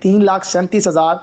3,37,000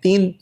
3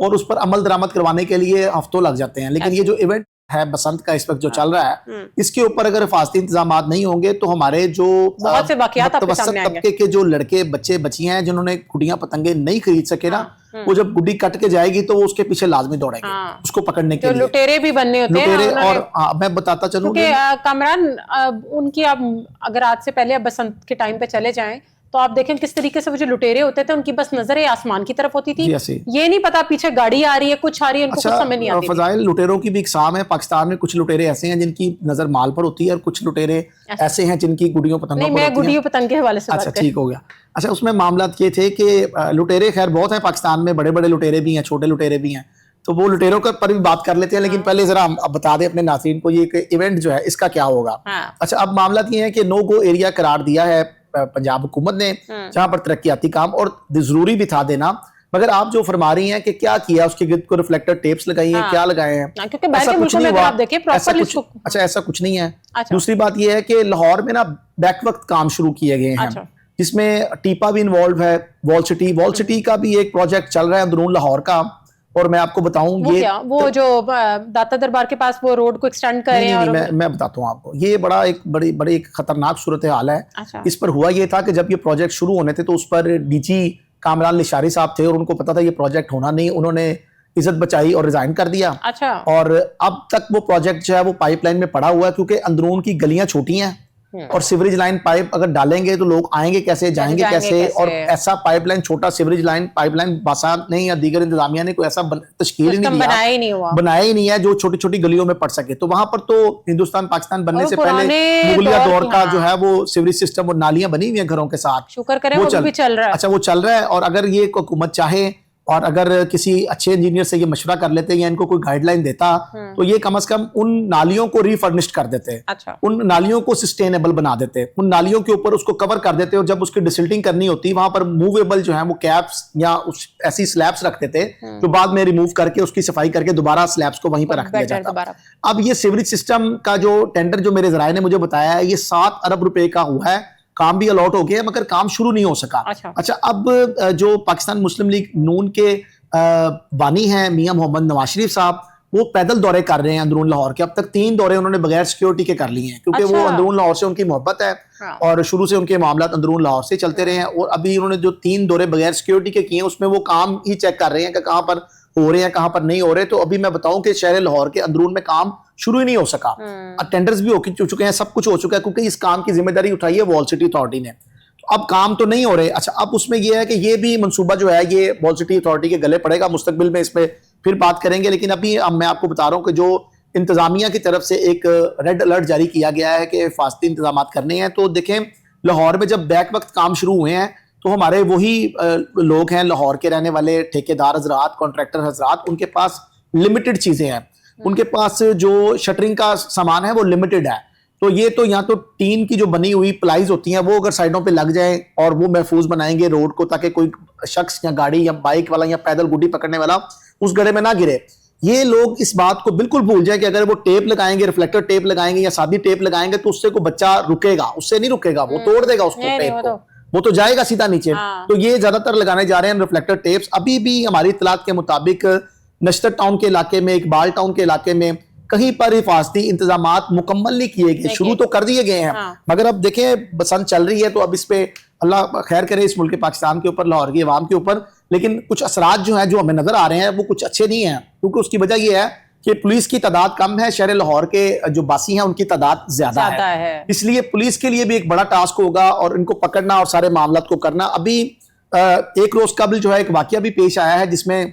اور اس پر عمل درآمد کروانے کے لیے ہفتوں لگ جاتے ہیں. لیکن یہ جو ایونٹ ہے بسنت کا اس وقت جو چل رہا ہے, اس کے اوپر اگر حفاظتی انتظامات نہیں ہوں گے تو ہمارے جو بہت سے واقعات آپ کے متوسط سامنے آئیں گے. طبقے کے جو لڑکے بچے بچیاں ہیں جنہوں نے گڈیاں پتنگیں نہیں خرید سکے نا, وہ جب گڈی کٹ کے جائے گی تو وہ اس کے پیچھے لازمی دوڑیں گے اس کو پکڑنے کے جو لیے. لٹیرے بھی بننے ہوتے ہیں. لٹیرے, اور میں بتاتا چلوں کہ کامران ان کی آپ اگر آج سے پہلے بسنت کے ٹائم پہ چلے جائیں تو آپ دیکھیں کس طریقے سے وہ جو لٹیرے ہوتے تھے ان کی بس نظر آسمان کی طرف ہوتی تھی. یہ نہیں پتا پیچھے گاڑی آ رہی ہے, کچھ آ رہی ہے, ان کو کچھ سمجھ نہیں آتی. فضائل, لٹیروں کی بھی اقسام ہے پاکستان میں. کچھ لٹیرے ایسے ہیں جن کی نظر مال پر ہوتی ہے اور کچھ لٹیرے ایسے ہیں جن کی گڈیوں پتنگوں پر ہوتی ہیں. میں گڈیوں پتنگ کے حوالے سے اچھا ٹھیک ہو گیا. اچھا, اس میں معاملات یہ تھے کہ لٹیرے خیر بہت ہیں پاکستان میں, بڑے بڑے لٹیرے بھی ہیں, چھوٹے لٹیرے بھی ہیں, تو وہ لٹیروں پر بھی بات کر لیتے ہیں. لیکن پہلے ذرا ہم بتا دیں اپنے ناظرین کو یہ کہ ایونٹ جو ہے اس کا کیا ہوگا. اچھا, اب معاملات یہ ہیں کہ نو گو ایریا قرار دیا ہے پنجاب حکومت نے جہاں پر ترقیاتی کام, اور ضروری بھی تھا دینا, مگر آپ جو فرما رہی ہیں کہ کیا کیا اس کے گرد کو ریفلیکٹر ٹیپس لگائی ہیں, کیا لگائے ہیں, اچھا ایسا کچھ نہیں ہے. دوسری بات یہ ہے کہ لاہور میں نا بیک وقت کام شروع کیے گئے ہیں جس میں ٹیپا بھی انوالو ہے, وال سٹی کا بھی ایک پروجیکٹ چل رہا ہے اندرون لاہور کا. اور میں آپ کو بتاؤں وہ جو داتا دربار کے پاس وہ روڈ کو ایکسٹینڈ کر رہے ہیں, میں بتاتا ہوں آپ کو, یہ بڑی ایک خطرناک صورتحال ہے. اس پر ہوا یہ تھا کہ جب یہ پروجیکٹ شروع ہونے تھے تو اس پر ڈی جی کامران لشاری صاحب تھے اور ان کو پتا تھا یہ پروجیکٹ ہونا نہیں. انہوں نے عزت بچائی اور ریزائن کر دیا. اور اب تک وہ پروجیکٹ جو ہے وہ پائپ لائن میں پڑا ہوا ہے کیونکہ اندرون کی گلیاں چھوٹی ہیں اور سیوریج لائن پائپ اگر ڈالیں گے تو لوگ آئیں گے کیسے, جائیں گے کیسے, اور ایسا پائپ لائن, چھوٹا سیوریج لائن پائپ لائن باسات نے یا دیگر انتظامیہ نے کوئی ایسا تشکیل ہی نہیں دیا, بنایا ہی نہیں ہے جو چھوٹی چھوٹی گلیوں میں پڑ سکے. تو وہاں پر تو ہندوستان پاکستان بننے سے پہلے مغلیہ دور کا جو ہے وہ سیوریج سسٹم اور نالیاں بنی ہوئی ہیں گھروں کے ساتھ, شکر کریں وہ بھی چل رہا ہے. اچھا, وہ چل رہا ہے. اور اگر یہ حکومت چاہے اور اگر کسی اچھے انجینئر سے یہ مشورہ کر لیتے یا ان کو کوئی گائیڈ لائن دیتا تو یہ کم از کم ان نالیوں کو ریفرنشڈ کر دیتے, ان نالیوں کو سسٹینیبل بنا دیتے, ان نالیوں کے اوپر اس کو کور کر دیتے, اور جب اس کی ڈسلٹنگ کرنی ہوتی وہاں پر موویبل جو ہیں وہ کیپس یا ایسی سلیبس رکھ دیتے جو بعد میں ریموو کر کے اس کی صفائی کر کے دوبارہ سلیبس کو وہیں پر رکھ دیا جاتا. اب یہ سیوریج سسٹم کا جو ٹینڈر جو میرے ذرائع نے مجھے بتایا ہے یہ 7 ارب روپے کا ہوا ہے, کام بھی الاٹ ہو گیا مگر کام شروع نہیں ہو سکا. اچھا, اب جو پاکستان مسلم لیگ نون کے بانی ہیں میاں محمد نواز شریف صاحب, وہ پیدل دورے کر رہے ہیں اندرون لاہور کے. اب تک 3 دورے انہوں نے بغیر سیکیورٹی کے کر لیے ہیں کیونکہ وہ اندرون لاہور سے ان کی محبت ہے اور شروع سے ان کے معاملات اندرون لاہور سے چلتے رہے ہیں. اور ابھی انہوں نے جو 3 دورے بغیر سیکیورٹی کے کیے ہیں اس میں وہ کام ہی چیک کر رہے ہیں کہ کہاں پر ہو رہے ہیں کہاں پر نہیں ہو رہے. تو ابھی میں بتاؤں کہ شہر لاہور کے اندرون میں کام شروع ہی نہیں ہو سکا. ٹینڈرز بھی ہو چکے ہیں, سب کچھ ہو چکا ہے کیونکہ اس کام کی ذمہ داری اٹھائی ہے وال سٹی اتھارٹی نے. اب کام تو نہیں ہو رہے. اچھا, اب اس میں یہ ہے کہ یہ بھی منصوبہ جو ہے یہ وال سٹی اتھارٹی کے گلے پڑے گا, مستقبل میں اس پہ پھر بات کریں گے. لیکن ابھی میں آپ کو بتا رہا ہوں کہ جو انتظامیہ کی طرف سے ایک ریڈ الرٹ جاری کیا گیا ہے کہ حفاظتی انتظامات کرنے ہیں. تو دیکھیں لاہور میں جب بیک وقت کام شروع ہوئے ہیں تو ہمارے وہی لوگ ہیں لاہور کے رہنے والے ٹھیکیدار حضرات, کانٹریکٹر حضرات, ان کے پاس لمیٹڈ چیزیں ہیں, ان کے پاس جو شٹرنگ کا سامان ہے وہ لمیٹڈ ہے. تو یہ تو یہاں تو ٹین کی جو بنی ہوئی پلائز ہوتی ہیں وہ اگر سائڈوں پہ لگ جائیں اور وہ محفوظ بنائیں گے روڈ کو تاکہ کوئی شخص یا گاڑی یا بائک والا یا پیدل گڈی پکڑنے والا اس گڑھے میں نہ گرے. یہ لوگ اس بات کو بالکل بھول جائیں کہ اگر وہ ٹیپ لگائیں گے, ریفلیکٹر ٹیپ لگائیں گے یا سادی ٹیپ لگائیں گے تو اس سے کوئی بچہ رکے گا, اس سے نہیں رکے گا, وہ توڑ دے گا اس کو, ٹیپ کو, وہ تو جائے گا سیدھا نیچے. تو یہ زیادہ تر لگانے جا رہے ہیں ریفلیکٹر ٹیپس. ابھی بھی ہماری اطلاعات کے مطابق نشتر ٹاؤن کے علاقے میں, اقبال ٹاؤن کے علاقے میں کہیں پر حفاظتی انتظامات مکمل نہیں کیے گئے, شروع تو کر دیے گئے ہیں مگر اب دیکھیں بسنت چل رہی ہے تو اب اس پہ اللہ خیر کرے اس ملک پاکستان کے اوپر, لاہور کی عوام کے اوپر. لیکن کچھ اثرات جو ہیں جو ہمیں نظر آ رہے ہیں وہ کچھ اچھے نہیں ہیں کیونکہ اس کی وجہ یہ ہے کہ پولیس کی تعداد کم ہے, شہر لاہور کے جو باسی ہیں ان کی تعداد زیادہ ہے. اس لیے پولیس کے لیے بھی ایک بڑا ٹاسک ہوگا اور ان کو پکڑنا اور سارے معاملات کو کرنا. ابھی ایک روز قبل جو ہے ایک واقعہ بھی پیش آیا ہے جس میں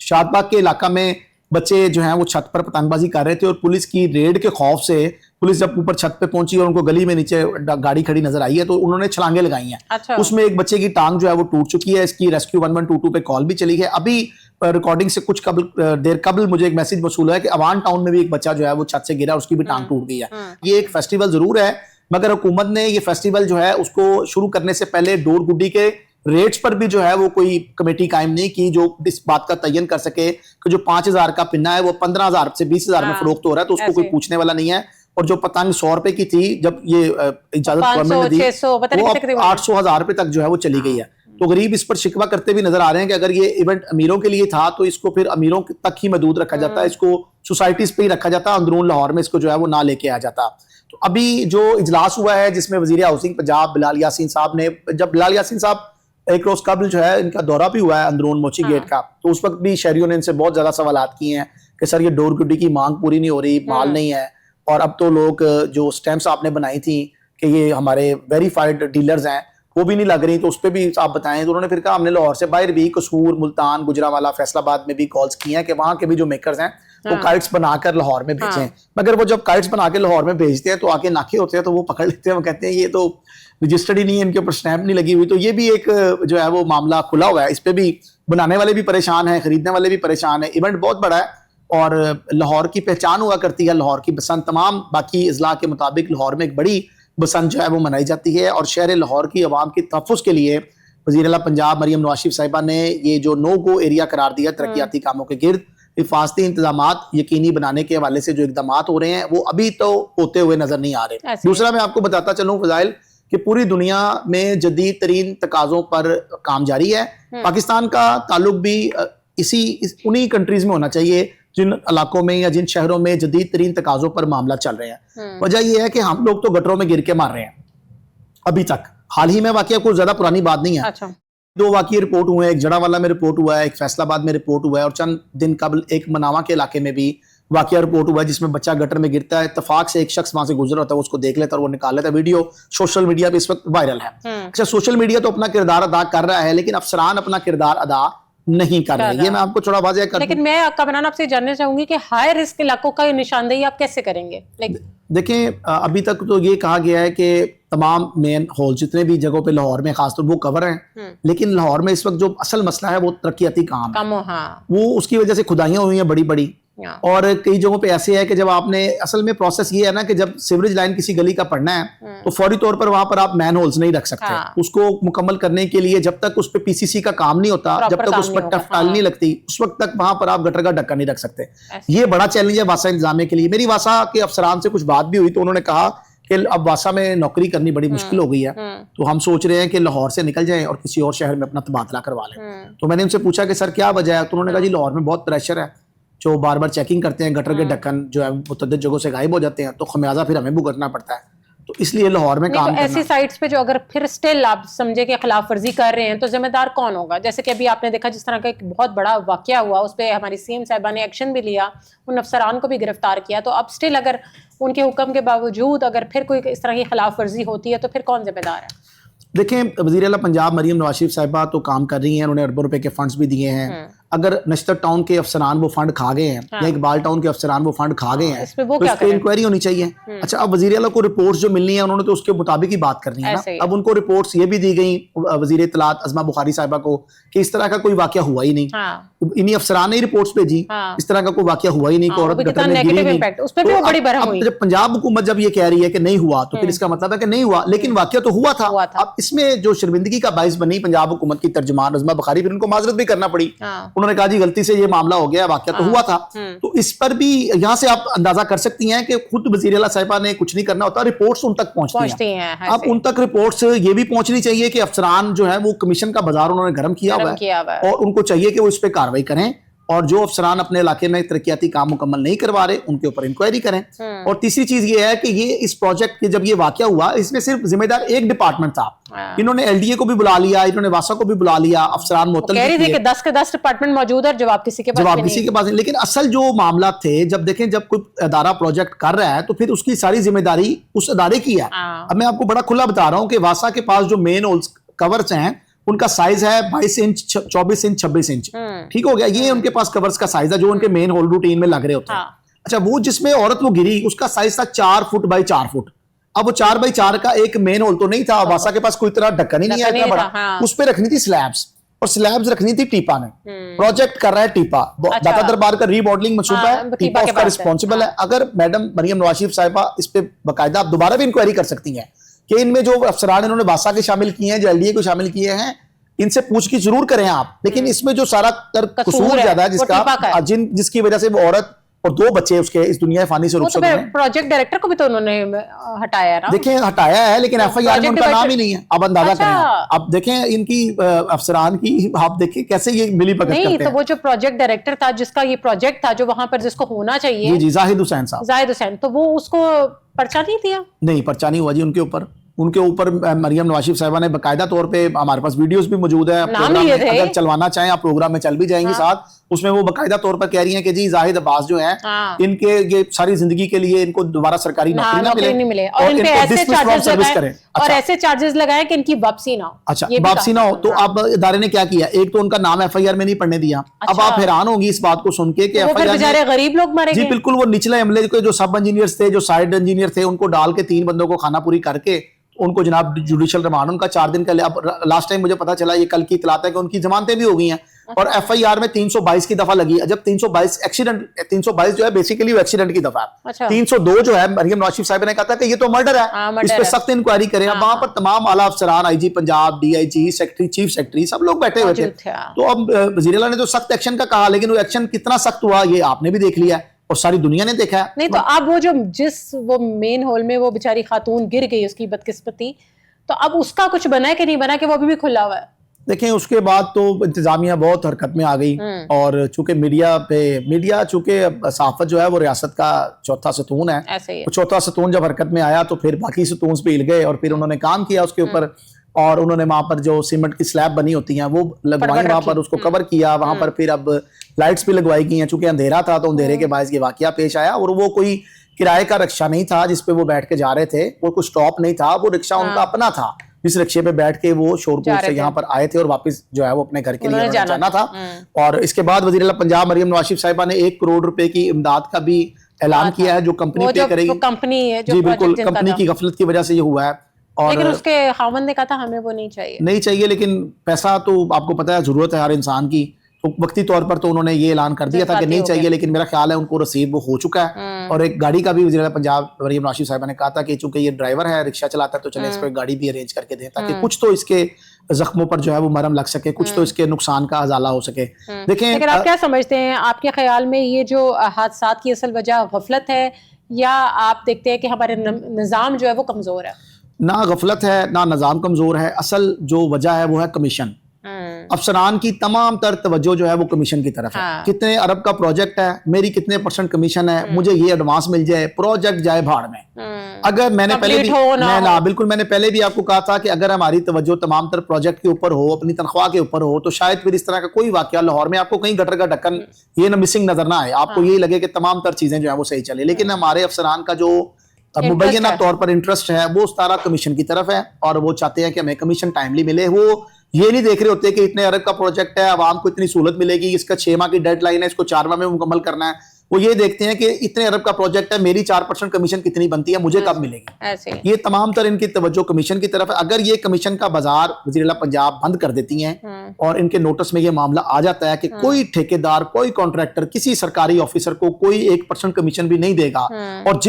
شاد باغ کے علاقہ میں بچے جو ہیں وہ چھت پر پتنگ بازی کر رہے تھے اور پولیس کی ریڈ کے خوف سے پولیس جب اوپر چھت پہ پہنچی اور ان کو گلی میں نیچے گاڑی کھڑی نظر آئی ہے تو انہوں نے چھلانگیں لگائی ہیں. اس میں ایک بچے کی ٹانگ جو ہے وہ ٹوٹ چکی ہے. اس کی ریسکیو 1122 پہ کال بھی چلی ہے. ابھی ریکارڈنگ سے کچھ دیر قبل مجھے ایک میسج موصول ہے کہ اوان ٹاؤن میں بھی ایک بچہ جو ہے وہ چھت سے گرا, اس کی بھی ٹانگ ٹوٹ گئی ہے. یہ ایک فیسٹیول ضرور ہے مگر حکومت نے یہ فیسٹیول جو ہے اس کو شروع کرنے سے پہلے ڈور گڈی کے ریٹس پر بھی جو ہے وہ کوئی کمیٹی قائم نہیں کی جو اس بات کا تعین کر سکے کہ جو 5,000 کا پنا ہے وہ 15,000 سے 20,000 میں فروخت ہو رہا ہے تو اس کو کوئی پوچھنے والا نہیں ہے. اور جو پتنگ 100 روپے کی تھی جب یہ اجازت گورنمنٹ نے دی وہ اب 800,000 روپے تک جو ہے وہ چلی گئی ہے. تو غریب اس پر شکوہ کرتے بھی نظر آ رہے ہیں کہ اگر یہ ایونٹ امیروں کے لیے تھا تو اس کو پھر امیروں تک ہی محدود رکھا جاتا ہے, اس کو سوسائٹیز پہ ہی رکھا جاتا, اندرون لاہور میں اس کو جو ہے وہ نہ لے کے آ جاتا. تو ابھی جو اجلاس ہوا ہے جس میں وزیر ہاؤسنگ پنجاب بلال یاسین صاحب نے, جب بلال یاسین صاحب ایک روز قبل جو ہے ان کا دورہ بھی ہوا ہے اندرون موچی گیٹ کا, تو اس وقت بھی شہریوں نے ان سے بہت زیادہ سوالات کیے ہیں کہ سر یہ ڈور گڈی کی مانگ پوری نہیں ہو رہی, مال نہیں ہے, اور اب تو لوگ جو سٹیمپس آپ نے بنائی تھی کہ یہ ہمارے ویریفائڈ ڈیلرز ہیں وہ بھی نہیں لگ رہی, تو اس پہ بھی آپ بتائیں. تو انہوں نے پھر کہا ہم نے لاہور سے باہر بھی قصور, ملتان, گجرانوالہ, فیصل آباد میں بھی کالز کی ہیں کہ وہاں کے بھی جو میکرز ہیں وہ کائٹس بنا کر لاہور میں بھیجیں, مگر وہ جب کائٹس بنا کے لاہور میں بھیجتے ہیں تو آگے ناکے ہوتے ہیں تو وہ پکڑ لیتے ہیں, وہ کہتے ہیں یہ تو رجسٹرڈ ہی نہیں ہے, ان کے اوپر اسٹیمپ نہیں لگی ہوئی. تو یہ بھی ایک جو ہے وہ معاملہ کھلا ہوا ہے, اس پہ بھی بنانے والے بھی پریشان ہیں, خریدنے والے بھی پریشان ہیں. ایونٹ بہت بڑا ہے اور لاہور کی پہچان ہوا کرتی ہے, لاہور کی بسنت تمام باقی اضلاع کے مطابق لاہور میں ایک بڑی بسنت جو ہے وہ منائی جاتی ہے, اور شہر لاہور کی عوام کے تحفظ کے لیے وزیر اعلیٰ پنجاب مریم نواز شریف صاحبہ نے یہ جو نو گو ایریا قرار دیا ترقیاتی کاموں کے گرد, حفاظتی انتظامات یقینی بنانے کے حوالے سے جو اقدامات ہو رہے ہیں وہ ابھی تو ہوتے ہوئے نظر نہیں آ رہے. دوسرا میں آپ کو بتاتا چلوں فضائل کہ پوری دنیا میں جدید ترین تقاضوں پر کام جاری ہے. پاکستان کا تعلق بھی انہی کنٹریز میں ہونا چاہیے جن علاقوں میں یا جن شہروں میں جدید ترین تقاضوں پر معاملہ چل رہے ہیں. وجہ یہ ہے کہ ہم لوگ تو گٹروں میں گر کے مار رہے ہیں ابھی تک. حال ہی میں واقعہ کوئی زیادہ پرانی بات نہیں ہے, 2 واقعے رپورٹ ہوئے ہیں, ایک جڑاوالا میں رپورٹ ہوا ہے, ایک فیصل آباد میں رپورٹ ہوا ہے, اور چند دن قبل ایک مناوا کے علاقے میں بھی واقعہ رپورٹ ہوا ہے جس میں بچہ گٹر میں گرتا ہے, اتفاق سے ایک شخص وہاں سے گزر ہوتا ہے, اس کو دیکھ لیتا ہے اور وہ نکال لیتا ہے. ویڈیو سوشل میڈیا پہ اس وقت وائرل ہے. اچھا, سوشل میڈیا تو اپنا کردار ادا کر رہا ہے لیکن افسران اپنا کردار ادا نہیں کر رہے. یہ میں آپ کو تھوڑا واضح کر دوں. لیکن میں کامران آپ سے جاننا چاہوں گی کہ ہائی رسک علاقوں کا نشاندہی آپ کیسے کریں گے؟ دیکھیں ابھی تک تو یہ کہا گیا ہے کہ تمام مین ہال جتنے بھی جگہوں پہ لاہور میں خاص طور وہ کور ہیں, لیکن لاہور میں اس وقت جو اصل مسئلہ ہے وہ ترقیاتی کام ہے. وہ اس کی وجہ سے کھدائیاں ہوئی ہیں بڑی بڑی, اور کئی جگہوں پہ ایسے ہے کہ جب آپ نے اصل میں پروسیس یہ ہے نا کہ جب سیوریج لائن کسی گلی کا پڑنا ہے تو فوری طور پر وہاں پر آپ مین ہولز نہیں رکھ سکتے. اس کو مکمل کرنے کے لیے جب تک اس پہ پی سی سی کا کام نہیں ہوتا, جب تک اس پر ٹف ٹائل نہیں لگتی, اس وقت تک وہاں پر آپ گٹر کا ڈھکن نہیں رکھ سکتے. یہ بڑا چیلنج ہے واسا انتظامیہ کے لیے. میری واسا کے افسران سے کچھ بات بھی ہوئی تو انہوں نے کہا کہ اب واسا میں نوکری کرنی بڑی مشکل ہو گئی ہے, تو ہم سوچ رہے ہیں کہ لاہور سے نکل جائیں اور کسی اور شہر میں اپنا تبادلہ کروا لیں. تو میں نے ان سے پوچھا کہ سر کیا وجہ ہے, تو انہوں نے کہا جی لاہور میں بہت پریشر ہے, جو بار بار چیکنگ کرتے ہیں, گٹر کے ڈھکن جو ہے متعدد جگہوں سے غائب ہو جاتے ہیں, تو خمیازہ پھر ہمیں بھگتنا پڑتا ہے. تو اس لیے لاہور میں کام کرنا. ایسی سائٹس پہ جو اگر پھر سٹل آپ سمجھے کہ خلاف ورزی کر رہے ہیں تو ذمہ دار کون ہوگا؟ جیسے کہ ابھی آپ نے دیکھا جس طرح کا ایک بہت بڑا واقعہ ہوا, اس پہ ہماری سی ایم صاحبہ نے ایکشن بھی لیا, ان افسران کو بھی گرفتار کیا. تو اب سٹل اگر ان کے حکم کے باوجود اگر پھر کوئی اس طرح کی خلاف ورزی ہوتی ہے تو پھر کون ذمہ دار ہے؟ دیکھیں وزیر اعلیٰ پنجاب مریم نواز شریف صاحبہ تو کام کر رہی ہیں, انہوں نے اربوں روپے کے فنڈز بھی دیے ہیں. اگر نشتر ٹاؤن کے افسران وہ فنڈ کھا گئے ہیں یا اقبال ٹاؤن کے افسران وہ فنڈ کھا گئے ہیں تو اس پہ انکوائری ہونی چاہیے. اچھا, اب وزیر اعلیٰ کو رپورٹس جو ملنی ہیں انہوں نے تو اس کے مطابق ہی بات کرنی ہے نا. اب ان کو رپورٹس یہ بھی دی گئیں وزیر اطلاعات عظمیٰ بخاری صاحبہ کو کہ اس طرح کا کوئی واقعہ ہوا ہی نہیں, انہی افسران نے رپورٹس بھیجی, اس طرح کا کوئی واقعہ ہوا ہی نہیں, کہ عورت گٹر میں گری نہیں. جب پنجاب حکومت جب یہ کہہ رہی ہے کہ نہیں ہوا تو پھر اس کا مطلب ہے کہ نہیں ہوا, لیکن واقعہ تو ہوا تھا. اب اس میں جو شرمندگی کا باعث بنی پنجاب حکومت کی ترجمان عظمیٰ بخاری, پھر ان کو معذرت بھی کرنا پڑی. انہوں نے کہا جی غلطی سے یہ معاملہ ہو گیا, واقعہ تو ہوا تھا. تو اس پر بھی یہاں سے آپ اندازہ کر سکتی ہیں کہ خود وزیر اعلیٰ صاحبہ نے کچھ نہیں کرنا ہوتا, رپورٹس ان تک پہنچتی ہیں. اب ان تک رپورٹس یہ بھی پہنچنی چاہیے کہ افسران جو ہے وہ کمیشن کا بازار انہوں نے گرم کیا ہوا ہے, اور ان کو چاہیے کہ وہ اس پہ کاروائی کریں, اور جو افسران اپنے علاقے میں ترقیاتی کام مکمل نہیں کروا رہے ان کے اوپر انکوائری کریں. اور تیسری چیز یہ ہے کہ یہ اس پروجیکٹ کے جب یہ واقعہ ہوا اس میں صرف ذمہ دار ایک ڈپارٹمنٹ تھا. انہوں نے ایل ڈی اے کو بھی بلا لیا, انہوں نے واسا کو بھی بلا لیا, افسران معطل کہہ کہ 10 کے 10 ڈپارٹمنٹ موجود ہے, جواب کسی کے پاس نہیں. لیکن اصل جو معاملات تھے, جب دیکھیں جب کوئی ادارہ پروجیکٹ کر رہا ہے تو پھر اس کی ساری ذمہ داری اس ادارے کی ہے. اب میں آپ کو بڑا کھلا بتا رہا ہوں کہ واسا کے پاس جو مین ہولز کورز ہیں ان کا سائز ہے 22 انچ 24 انچ 26 انچ. ٹھیک ہو گیا, یہ ان کے پاس کورز کا سائز ہے جو ان کے مین ہول روٹین میں لگ رہے ہوتے ہیں. اچھا, وہ جس میں عورت وہ گری اس کا سائز تھا 4 فٹ بائی 4 فٹ. اب وہ 4 بائی 4 کا ایک مین ہول تو نہیں تھا, واسا کے پاس کوئی طرح ڈھکن ہی نہیں ہے اتنا بڑا, اس پہ رکھنی تھی سلیبس, اور سلیبس رکھنی تھی ٹیپا نے. پروجیکٹ کر رہا ہے ٹیپا, داتا دربار کا ری ماڈلنگ منصوبہ ہے, ٹیپا اس کا رسپانسبل ہے. اگر میڈم مریم نواز شریف صاحبہ اس پہ باقاعدہ آپ دوبارہ بھی انکوائری کر سکتی ہیں کہ ان میں جو افسران انہوں نے واسا کے شامل کیے ہیں, جو ایل ڈی اے کو شامل کیے ہیں, ان سے پوچھ کی ضرور کریں آپ, لیکن اس میں جو سارا قصور زیادہ ہے جس کی وجہ سے وہ عورت اور 2 بچے اس کے اس دنیا فانی سے رخصت ہوئے. پروجیکٹ ڈائریکٹر کو بھی تو انہوں نے ہٹایا نا. دیکھیں ہٹایا ہے لیکن ایف آئی آر میں ان کا نام ہی نہیں ہے. اب اندازہ کریں, اب دیکھیں ان کی افسران کی, آپ دیکھیں کیسے یہ ملی بھگت کرتے ہیں. نہیں تو وہ جو پروجیکٹ ڈائریکٹر تھا جس کا یہ پروجیکٹ تھا جو وہاں پر جس کو ہونا چاہیے, جی زاہد حسین صاحب, زاہد حسین, تو وہ اس کو پرچہ نہیں دیا. نہیں پرچہ نہیں ہوا جی ان کے اوپر مریم نواز شریف صاحبہ نے باقاعدہ طور پہ, ہمارے پاس ویڈیوز بھی موجود ہیں, اگر چلوانا چاہیں آپ پروگرام میں چل بھی جائیں گی ساتھ, اس میں وہ باقاعدہ طور پر کہہ رہی ہیں کہ جی زاہد عباس جو ہیں ان کے یہ ساری زندگی کے لیے ان کو دوبارہ سرکاری نوکری نہ ملے اور ان پہ ایسے چارجز لگائیں کہ ان کی واپسی نہ ہو. اچھا واپسی نہ ہو, تو اب ادارے نے کیا کیا, ایک تو ان کا نام ایف آئی آر میں نہیں پڑھنے دیا. اب آپ حیران ہوگی اس بات کو سن کے کہ ایف آئی آر غریب لوگ مرے. جی بالکل, وہ نچلے عملے کے جو سب انجینئرز تھے, جو سائٹ انجینئر تھے, ان کو ڈال کے 3 بندوں کو خانہ پوری کر کے ان کو جناب جوڈیشل ریمانڈ ان کا 4 دن کا لیا. اب لاسٹ ٹائم مجھے پتا چلا, یہ کل کی اطلاع ہے کہ ان کی ضمانتیں بھی ہو گئی ہیں, اور ایف آئی آر میں 322 کی دفعہ لگی. جب 322 ایکسیڈنٹ, 322 جو ہے بیسیکلی وہ ایکسیڈنٹ کی دفعہ ہے. 302 جو ہے مریم نواز شریف صاحب نے کہا تھا کہ یہ تو مرڈر ہے, اس پہ سخت انکوائری کریں. اب وہاں پر تمام اعلیٰ افسران, I G Punjab, D I G, secretary, chief secretary, سب لوگ بیٹھے ہوئے تھے. تو اب وزیر اعلیٰ نے تو سخت ایکشن کا کہا, لیکن وہ ایکشن کتنا سخت ہوا یہ آپ نے بھی دیکھ لیا ہے اور ساری دنیا نے دیکھا ہے. نہیں تو اب وہ جو وہ مین ہول میں وہ بیچاری خاتون گر گئی, اس کی بدقسمتی, تو اب اس کا کچھ بنا ہے کہ نہیں بنا کہ وہ ابھی بھی کھلا ہوا ہے. دیکھیں اس کے بعد تو انتظامیہ بہت حرکت میں آ گئی, اور چونکہ میڈیا چونکہ صحافت جو ہے وہ ریاست کا چوتھا ستون ہے, چوتھا ستون جب حرکت میں آیا تو پھر باقی ستون پہ ہل گئے, اور پھر انہوں نے کام کیا اس کے اوپر, اور انہوں نے وہاں پر جو سیمنٹ کی سلیب بنی ہوتی ہیں وہ لگوائی, وہاں پر اس کو کور کیا, وہاں پر پھر اب لائٹس بھی لگوائی گئی ہیں. چونکہ اندھیرا تھا تو اندھیرے کے باعث یہ واقعہ پیش آیا, اور وہ کوئی کرائے کا رکشہ نہیں تھا جس پہ وہ بیٹھ کے جا رہے تھے, وہ کوئی سٹاپ نہیں تھا, وہ رکشہ ان کا اپنا تھا جس رکشے پہ بیٹھ کے وہ شورپور سے یہاں پر آئے تھے اور واپس جو ہے وہ اپنے گھر کے لیے جانا تھا. اور اس کے بعد وزیر اعلیٰ پنجاب مریم نواز شریف صاحبہ نے 1 کروڑ روپے کی امداد کا بھی اعلان کیا ہے, جو کمپنی پے کرے گی. جی بالکل, کمپنی کی غفلت کی وجہ سے یہ ہوا ہے. لیکن اس کے خاوند نے کہا تھا ہمیں وہ نہیں چاہیے, لیکن پیسہ تو آپ کو پتا ہے ضرورت ہے ہر انسان کی, تو وقتی طور پر تو انہوں نے یہ اعلان کر دیا تھا کہ نہیں چاہیے, لیکن میرا خیال ہے ان کو رسید وہ ہو چکا ہے. اور ایک گاڑی کا بھی وزیر اعلیٰ پنجاب مریم نواز شریف صاحبہ نے کہا تھا کہ چونکہ یہ ڈرائیور ہے, رکشہ چلاتا ہے, تو چلیں اس کو ایک گاڑی بھی ارینج کر کے دیں تاکہ کچھ تو اس کے زخموں پر جو ہے وہ مرہم لگ سکے, کچھ تو اس کے نقصان کا ازالہ ہو سکے. لیکن آپ کیا سمجھتے ہیں, آپ کے خیال میں یہ جو حادثات کی اصل وجہ غفلت ہے, یا آپ دیکھتے ہیں کہ ہمارے نظام جو ہے وہ کمزور ہے؟ نہ غفلت ہے نہ نظام کمزور ہے, اصل جو وجہ ہے وہ ہے کمیشن. افسران کی تمام تر توجہ جو ہے وہ کمیشن کی طرف ہے. کتنے ارب کا پروجیکٹ ہے, میری کتنے % کمیشن ہے, مجھے یہ ایڈوانس مل جائے, پروجیکٹ جائے بھاڑ میں. اگر میں نے پہلے بھی بالکل میں نے پہلے بھی آپ کو کہا تھا کہ اگر ہماری توجہ تمام تر پروجیکٹ کے اوپر ہو, اپنی تنخواہ کے اوپر ہو, تو شاید پھر اس طرح کا کوئی واقعہ لاہور میں آپ کو کہیں گٹر کا ڈھکن یہ نہ مسنگ نظر نہ آئے, آپ کو یہی لگے کہ تمام تر چیزیں جو ہیں وہ صحیح چلے. لیکن ہمارے افسران کا جو مبینہ طور پر انٹرسٹ ہے وہ اس طرح کمیشن کی طرف ہے, اور وہ چاہتے ہیں کہ ہمیں کمیشن ٹائملی ملے. وہ یہ نہیں دیکھ رہے ہوتے کہ اتنے ارب کا پروجیکٹ ہے, عوام کو اتنی سہولت ملے گی, اس کا 6 ماہ کی ڈیڈ لائن ہے, اس کو 4 ماہ میں مکمل کرنا ہے. وہ یہ دیکھتے ہیں کہ اتنے ارب کا پروجیکٹ ہے, میری 4% کمیشن کتنی بنتی ہے, مجھے کب ملے گی. یہ تمام تر ان کی توجہ کمیشن کی طرف ہے. اگر یہ کمیشن کا بازار وزیر اعلیٰ پنجاب بند کر دیتی ہیں اور ان کے نوٹس میں یہ معاملہ آ جاتا ہے کہ کوئی ٹھیکیدار, کوئی کانٹریکٹر, کسی سرکاری آفیسر کو کوئی 1% کمیشن بھی نہیں دے گا, اور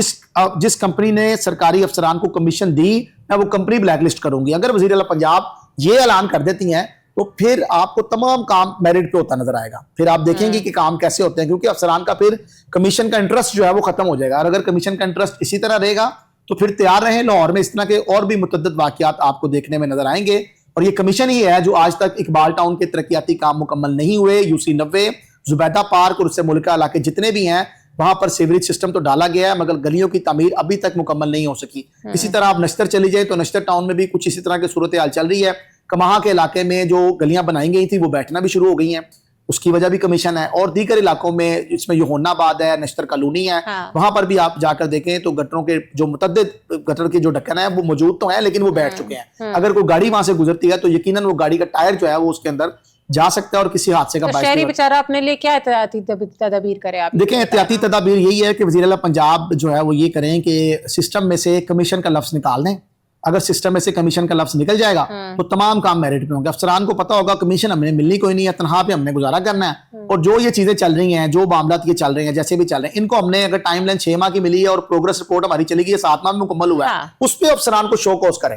جس کمپنی نے سرکاری افسران کو کمیشن دی میں وہ کمپنی بلیک لسٹ کروں گی, اگر وزیر اعلیٰ پنجاب یہ اعلان کر دیتی ہیں تو پھر آپ کو تمام کام میرٹ پہ ہوتا نظر آئے گا. پھر آپ دیکھیں گے کہ کام کیسے ہوتے ہیں, کیونکہ افسران کا پھر کمیشن کا انٹرسٹ جو ہے وہ ختم ہو جائے گا. اور اگر کمیشن کا انٹرسٹ اسی طرح رہے گا تو پھر تیار رہیں, لاہور میں اس طرح کے اور بھی متعدد واقعات آپ کو دیکھنے میں نظر آئیں گے. اور یہ کمیشن ہی ہے جو آج تک اقبال ٹاؤن کے ترقیاتی کام مکمل نہیں ہوئے, UC 90, زبیدہ پارک اور اس سے ملکہ علاقے جتنے بھی ہیں وہاں پر سیوریج سسٹم تو ڈالا گیا ہے, مگر گلیوں کی تعمیر ابھی تک مکمل نہیں ہو سکی. اسی طرح آپ نشتر چلی جائیں تو نشتر ٹاؤن میں بھی کچھ اسی طرح کی صورتحال چل رہی ہے. کماہا کے علاقے میں جو گلیاں بنائی گئی تھی وہ بیٹھنا بھی شروع ہو گئی ہیں, اس کی وجہ بھی کمیشن ہے. اور دیگر علاقوں میں جس میں یوہنا آباد ہے, نشتر کالونی ہے, وہاں پر بھی آپ جا کر دیکھیں تو گٹروں کے جو متعدد گٹر کے جو ڈھکن ہیں وہ موجود تو ہیں لیکن وہ بیٹھ چکے ہیں. اگر کوئی گاڑی وہاں سے گزرتی ہے تو یقیناً وہ گاڑی کا ٹائر جو ہے وہ اس کے اندر جا سکتا ہے اور کسی حادثے کا باعث. شہری بیچارہ اپنے لیے کیا احتیاطی تدابیر کرے؟ آپ دیکھیں احتیاطی تدابیر یہی ہے کہ وزیر اعلیٰ پنجاب جو ہے وہ یہ کریں کہ سسٹم میں سے کمیشن کا لفظ نکال دیں. اگر سسٹم میں سے کمیشن کا لفظ نکل جائے گا تو تمام کام میرٹ پہ ہوں گے. افسران کو پتا ہوگا کمیشن ہمیں ملنی کوئی نہیں ہے, تنخواہ پہ ہم نے گزارا کرنا ہے. اور جو یہ چیزیں چل رہی ہیں, جو معاملات یہ چل رہے ہیں, جیسے بھی چل رہے ہیں, ان کو ہم نے اگر ٹائم لائن 6 ماہ کی ملی ہے اور پروگرس رپورٹ ہماری چلی گئی 7 ماہ میں مکمل ہوا ہے, اس پہ افسران کو شو کوز کریں.